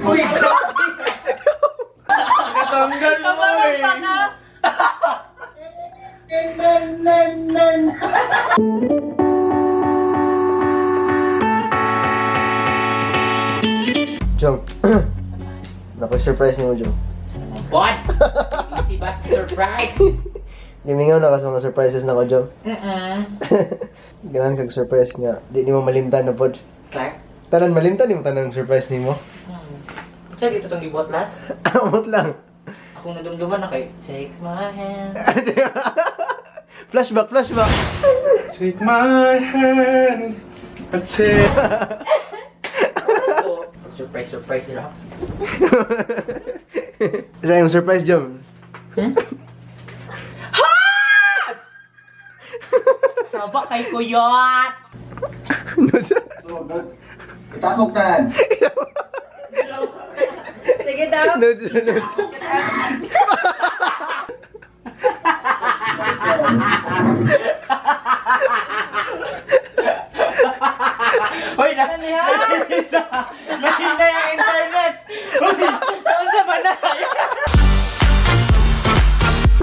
Uy! Natanggal mo eh. Jong, naku-surprise ni mo, Jong. What? Easy ba surprise? Gimingaw na kasi mga surprises na ko, Jong. Mm-mm. Ganan kag surprise nga. Di ni mo malimtan na pod. Clark? Tanan malimtan ni mo tanang surprise ni mo. Saan dito itong gibuhat last? Amot lang. Akong nadumduman na kay Take my hand. Flashback, flashback. Take my hand. Take... So, surprise nila. Ano yung surprise, Jom? Saba kay Kuyot! Itakok tan. Sige daw. Nodes, nodes. Hoy, mahina yung internet! Hoy, saan sa ba na?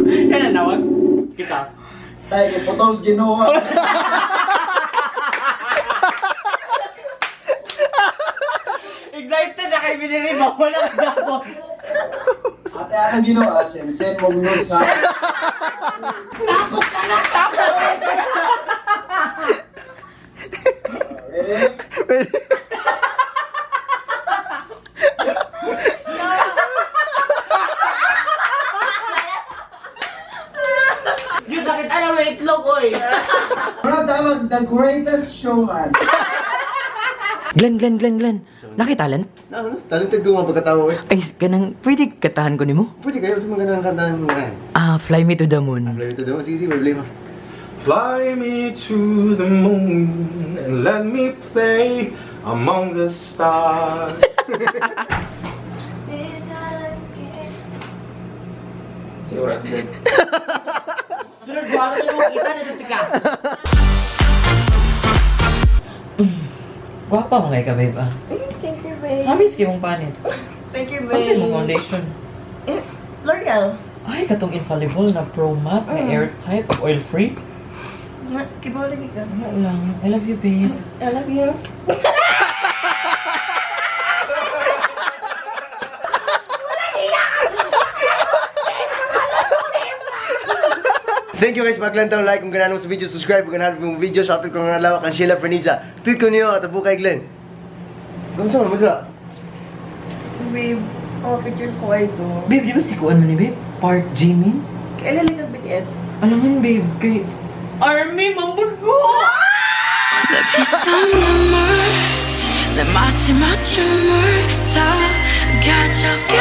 Yan ang nawag? Kita. Tayo, kay photos ginawa. Excited na kay binili mo. Wala ka dapat. Ate, anong ginawa? Send mong notes ha. Ready? Yun, bakit ano may itlog, oy? Wala tawag, the greatest showman. Glenn. Nakitalent? Ano? Talented ko mga pagkatao eh. Ay, ganang, pwede katahan ko ni mo? Pwede kayo sa mga ganang kantahan mo na. Fly me to the moon. Problema ito daw. Sige, problema. Fly me to the moon and let me play among the stars. Siguro, sige. Sir, buwan ko mo kita na dito ka. Gwapa mo ngayon ka, babe, ah. Thank you, babe. Hamis kayo mong panit. Thank you, Ano sa'yo mong foundation? L'Oreal. Ay, katong infallible na Pro Matte, na airtight, oil-free. Kibaw lagi ka. Wala lang. I love you, babe. I love you. Thank you guys, maglantaw like kung ganahan mo sa video, subscribe kung ganahan mo video, shoutout kung ganahan lawak ang Sheila Ferniza. Tweet ko niyo at abukay Glenn. Gamsa mo, magla. Babe, pictures ko ay ito. Babe, di ba si Kuan mo ni babe? Park Jimin? Kailan lang ang BTS? Alam mo yun, babe, kay Army, mambun ko! 내 피땀 눈물 내 마지막 춤을 다 가져가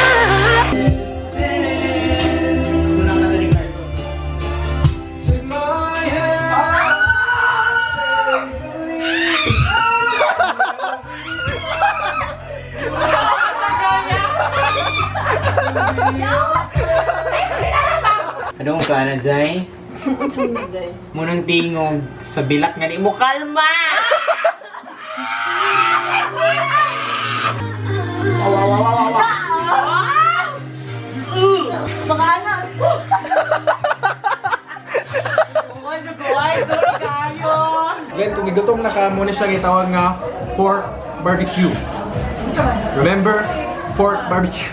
Take my hand. Ano ka na, Jai? Munang tingog sa bilat nga di mo kalma! Baka anak! Glenn, kung igutom na ka, muna siya itawag nga Fort Barbecue. Remember? Fort Barbecue.